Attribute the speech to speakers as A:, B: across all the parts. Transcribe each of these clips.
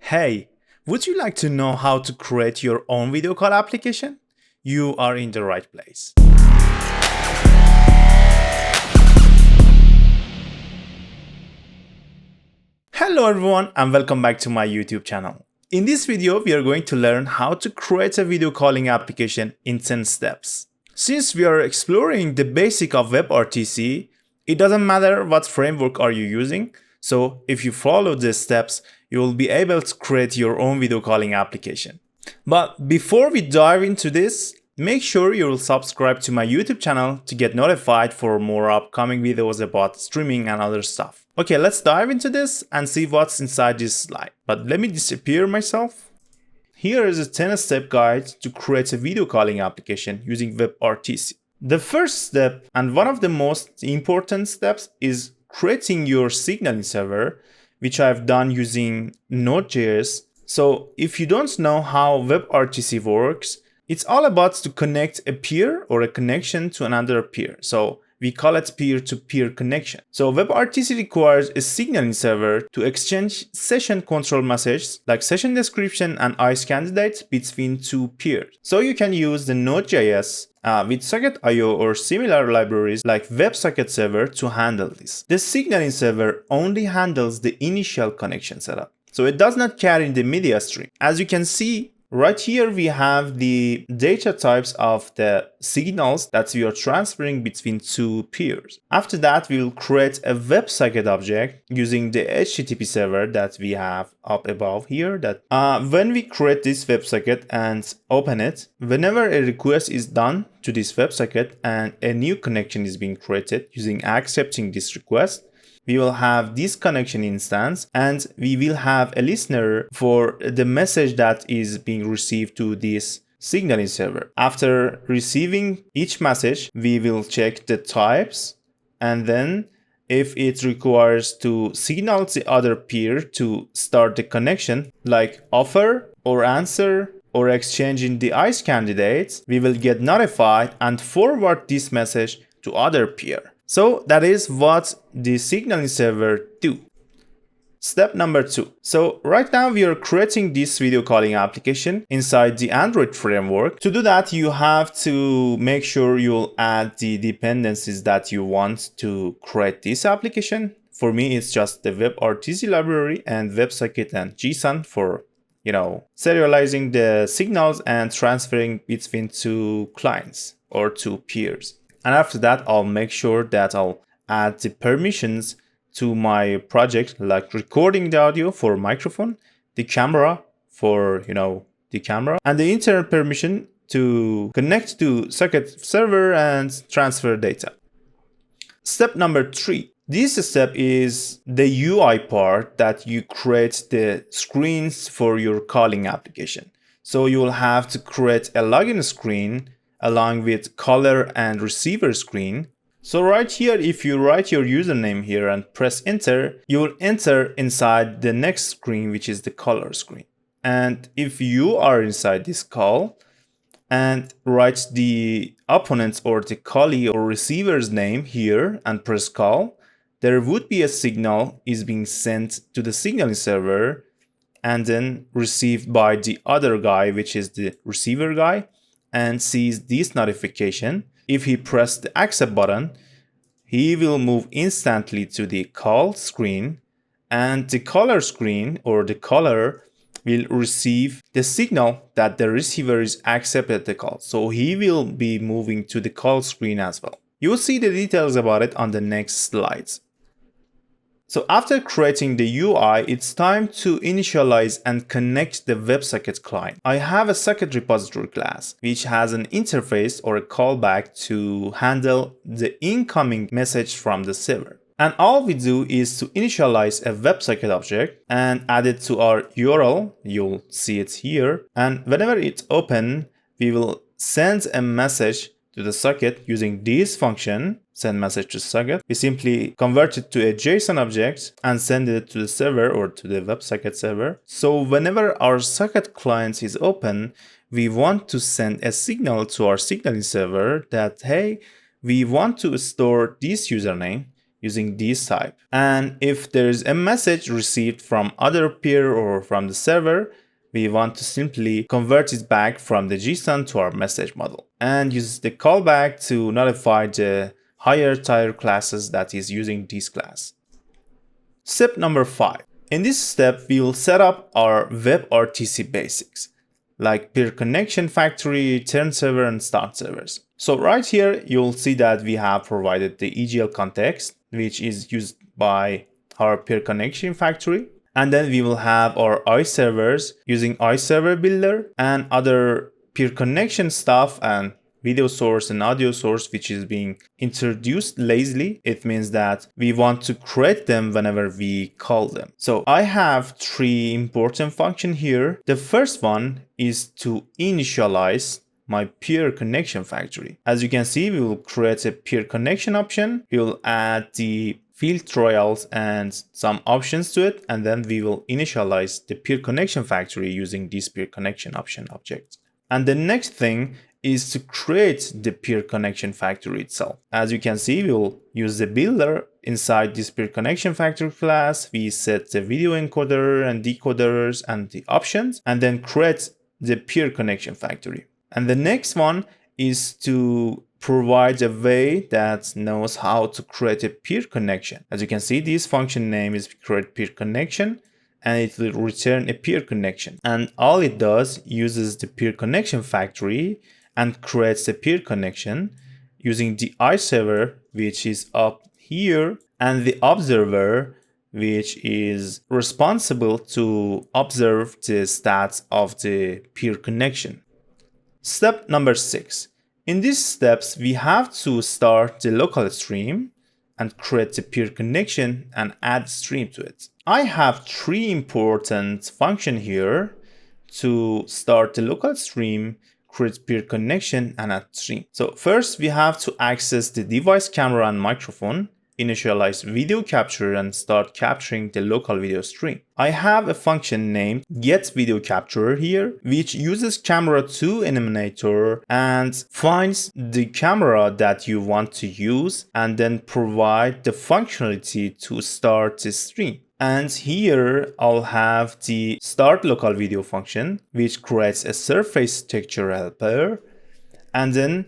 A: Hey, would you like to know how to create your own video call application? You are in the right place. Hello everyone and welcome back to my YouTube channel. In this video, we are going to learn how to create a video calling application in 10 steps. Since we are exploring the basic of WebRTC, it doesn't matter what framework are you using. So if you follow these steps, you will be able to create your own video calling application. But before we dive into this, make sure you will subscribe to my YouTube channel to get notified for more upcoming videos about streaming and other stuff. Okay, let's dive into this and see what's inside this slide. But let me disappear myself. Here is a 10-step guide to create a video calling application using WebRTC. The first step, and one of the most important steps, is creating your signaling server, which I've done using Node.js. So if you don't know how WebRTC works, it's all about to connect a peer or a connection to another peer. So we call it peer-to-peer connection. So WebRTC requires a signaling server to exchange session control messages like session description and ICE candidate between two peers. So you can use the Node.js with Socket.io or similar libraries like WebSocket server to handle this. The signaling server only handles the initial connection setup, so it does not carry the media stream. As you can see, right here we have the data types of the signals that we are transferring between two peers. After that, we will create a WebSocket object using the HTTP server that we have up above here. That when we create this WebSocket and open it, whenever a request is done to this WebSocket and a new connection is being created using accepting this request, we will have this connection instance and we will have a listener for the message that is being received to this signaling server. After receiving each message, we will check the types, and then if it requires to signal the other peer to start the connection, like offer or answer or exchanging the ICE candidates, we will get notified and forward this message to other peer. So that is what the signaling server do. Step number 2. So right now we are creating this video calling application inside the Android framework. To do that, you have to make sure you'll add the dependencies that you want to create this application. For me, it's just the WebRTC library and WebSocket and JSON for, serializing the signals and transferring between two clients or two peers. And after that, I'll make sure that I'll add the permissions to my project, like recording the audio for microphone, the camera for, the camera, and the internet permission to connect to Socket server and transfer data. Step number 3. This step is the UI part that you create the screens for your calling application. So you will have to create a login screen along with caller and receiver screen. So right here, if you write your username here and press enter, you will enter inside the next screen, which is the caller screen. And if you are inside this call and write the opponent's or the callee or receiver's name here and press call, there would be a signal is being sent to the signaling server and then received by the other guy, which is the receiver guy, and sees this notification. If he presses the accept button, he will move instantly to the call screen, and the caller screen or the caller will receive the signal that the receiver is accepted the call. So he will be moving to the call screen as well. You will see the details about it on the next slides. So after creating the UI, it's time to initialize and connect the WebSocket client. I have a socket repository class, which has an interface or a callback to handle the incoming message from the server. And all we do is to initialize a WebSocket object and add it to our URL. You'll see it here. And whenever it's open, we will send a message to the socket using this function, send message to socket. We simply convert it to a JSON object and send it to the server or to the WebSocket server. So whenever our socket client is open, we want to send a signal to our signaling server that, hey, we want to store this username using this type. And if there's a message received from other peer or from the server, we want to simply convert it back from the JSON to our message model and use the callback to notify the higher tier classes that is using this class. Step number 5. In this step, we will set up our WebRTC basics, like PeerConnectionFactory, turn server, and start servers. So right here, you'll see that we have provided the EGL context, which is used by our PeerConnectionFactory. And then we will have our iServers using iServer Builder and other peer connection stuff and video source and audio source, which is being introduced lazily. It means that we want to create them whenever we call them. So I have 3 important functions here. The first one is to initialize my peer connection factory. As you can see, we will create a peer connection option. We will add the field trials and some options to it, and then we will initialize the peer connection factory using this peer connection option object. And the next thing is to create the peer connection factory itself. As you can see, we will use the builder inside this peer connection factory class. We set the video encoder and decoders and the options, and then create the peer connection factory. And the next one is to provide a way that knows how to create a peer connection. As you can see, this function name is create peer connection, and it will return a peer connection. And all it does uses the peer connection factory and creates a peer connection using the iServer, which is up here, and the observer, which is responsible to observe the stats of the peer connection. Step number 6. In these steps, we have to start the local stream and create the peer connection and add stream to it. I have 3 important functions here to start the local stream, create peer connection, and add stream. So first, we have to access the device camera and microphone, initialize video capture, and start capturing the local video stream. I have a function named getVideoCapture here, which uses camera2 enumerator and finds the camera that you want to use and then provide the functionality to start the stream. And here I'll have the start local video function, which creates a surface texture helper and then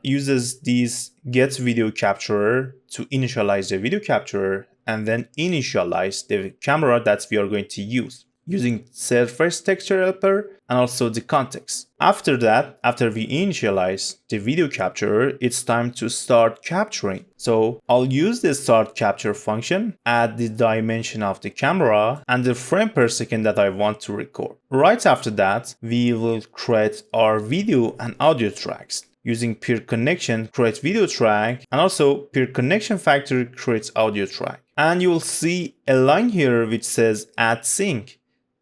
A: uses this get video capturer to initialize the video capturer and then initialize the camera that we are going to use using surface texture helper and also the context. After that, after we initialize the video capturer, it's time to start capturing. So I'll use the start capture function, add the dimension of the camera and the frame per second that I want to record. Right after that, we will create our video and audio tracks. Using peer connection, create video track, and also PeerConnectionFactory creates audio track. And you will see a line here which says add sync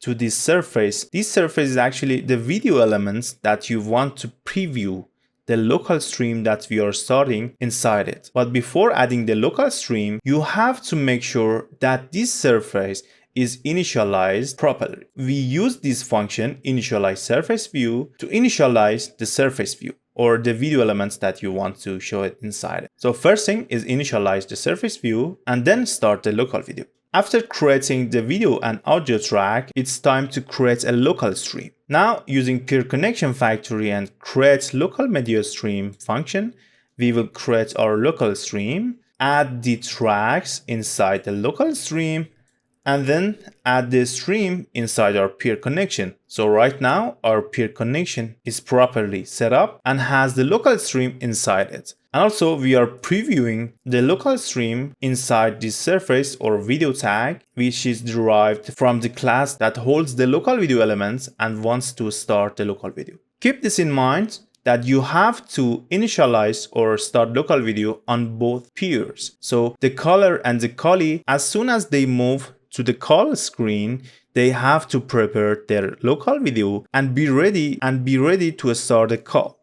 A: to this surface. This surface is actually the video elements that you want to preview the local stream that we are starting inside it. But before adding the local stream, you have to make sure that this surface is initialized properly. We use this function initialize surface view to initialize the surface view or the video elements that you want to show it inside it. So first thing is initialize the surface view and then start the local video. After creating the video and audio track, it's time to create a local stream. Now using PeerConnectionFactory and create local media stream function, we will create our local stream, add the tracks inside the local stream, and then add the stream inside our peer connection. So right now our peer connection is properly set up and has the local stream inside it. And also we are previewing the local stream inside this surface or video tag, which is derived from the class that holds the local video elements and wants to start the local video. Keep this in mind that you have to initialize or start local video on both peers. So the caller and the callee, as soon as they move to the call screen, they have to prepare their local video and be ready to start the call.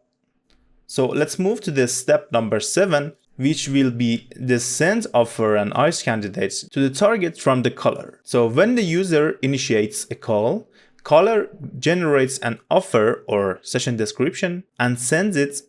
A: So let's move to the step number 7, which will be the send offer and ICE candidates to the target from the caller. So when the user initiates a call, caller generates an offer or session description and sends it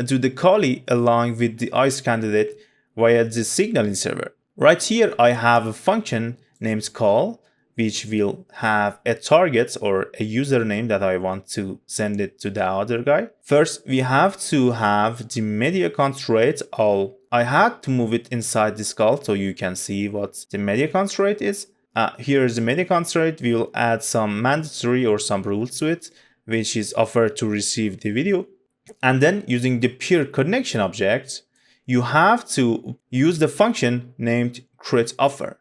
A: to the callee along with the ICE candidate via the signaling server. Right here, I have a function named call, which will have a target or a username that I want to send it to the other guy. First, we have to have the media constraint all. I had to move it inside this call so you can see what the media constraint is. Here is the media constraint. We will add some mandatory or some rules to it, which is offered to receive the video. And then using the PeerConnection object, you have to use the function named createOffer.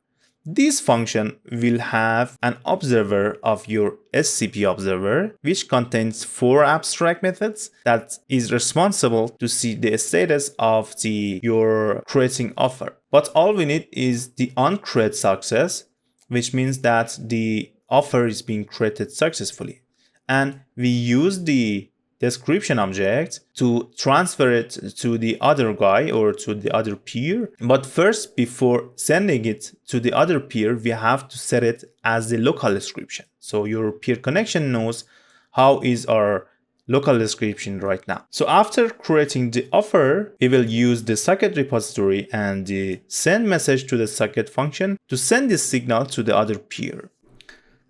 A: This function will have an observer of your SCP observer, which contains 4 abstract methods that is responsible to see the status of your creating offer. But all we need is the onCreate success, which means that the offer is being created successfully. And we use the description object to transfer it to the other guy or to the other peer. But first, before sending it to the other peer, we have to set it as the local description. So your peer connection knows how is our local description right now. So after creating the offer, we will use the socket repository and the send message to the socket function to send this signal to the other peer.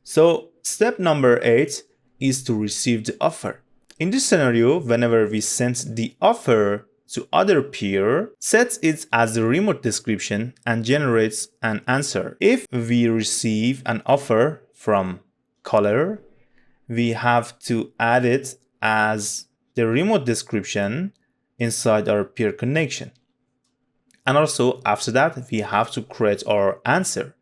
A: So step number 8 is to receive the offer. In this scenario, whenever we send the offer to other peer, sets it as the remote description and generates an answer. If we receive an offer from caller, we have to add it as the remote description inside our peer connection. And also after that, we have to create our answer.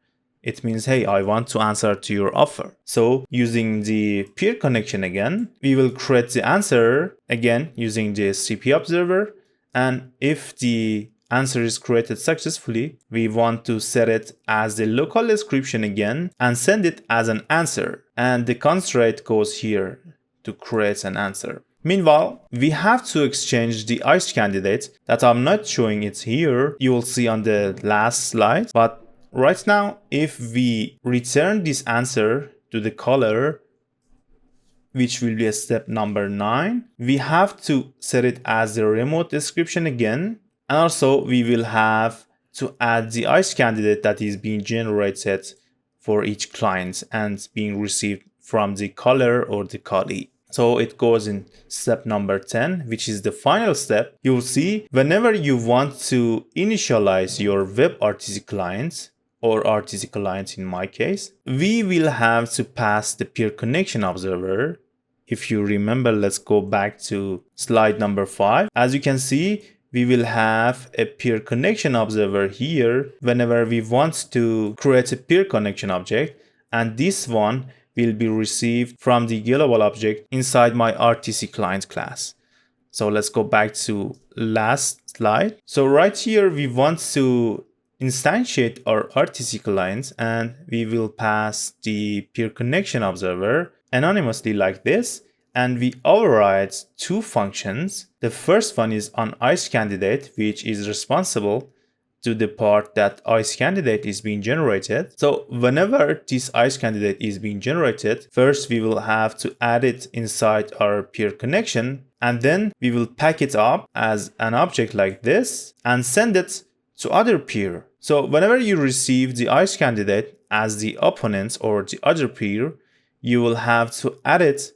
A: It means, hey, I want to answer to your offer. So using the peer connection again, we will create the answer again using the SCP observer. And if the answer is created successfully, we want to set it as the local description again and send it as an answer. And the constraint goes here to create an answer. Meanwhile, we have to exchange the ICE candidate that I'm not showing it here. You will see on the last slide. But right now, if we return this answer to the caller, which will be a step number 9, we have to set it as the remote description again. And also we will have to add the ICE candidate that is being generated for each client and being received from the caller or the callee. So it goes in step number 10, which is the final step. You'll see whenever you want to initialize your WebRTC client, or RTC client in my case, we will have to pass the peer connection observer. If you remember, let's go back to slide number 5. As you can see, we will have a peer connection observer here whenever we want to create a peer connection object, and this one will be received from the global object inside my RTC client class. So let's go back to last slide. So right here, we want to instantiate our RTC client and we will pass the peer connection observer anonymously like this, and we override 2 functions. The first one is on ICE candidate, which is responsible to the part that ICE candidate is being generated. So whenever this ICE candidate is being generated, first we will have to add it inside our peer connection, and then we will pack it up as an object like this and send it to other peer. So whenever you receive the ICE candidate as the opponent or the other peer, you will have to add it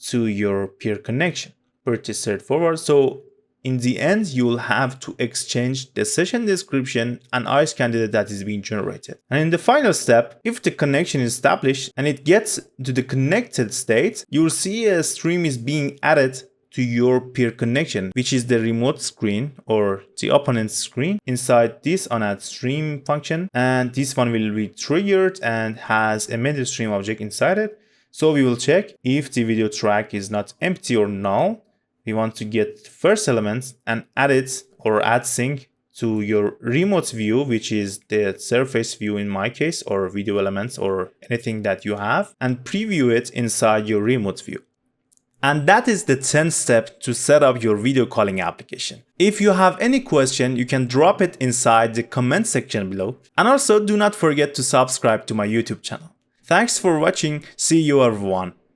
A: to your peer connection. Pretty straightforward. So in the end, you will have to exchange the session description and ICE candidate that is being generated. And in the final step, if the connection is established and it gets to the connected state, you will see a stream is being added to your peer connection, which is the remote screen or the opponent's screen inside this onAdd stream function. And this one will be triggered and has a media stream object inside it. So we will check if the video track is not empty or null. We want to get first element and add it or add sync to your remote view, which is the surface view in my case, or video elements or anything that you have, and preview it inside your remote view. And that is the 10th step to set up your video calling application. If you have any question, you can drop it inside the comment section below. And also do not forget to subscribe to my YouTube channel. Thanks for watching. See you everyone.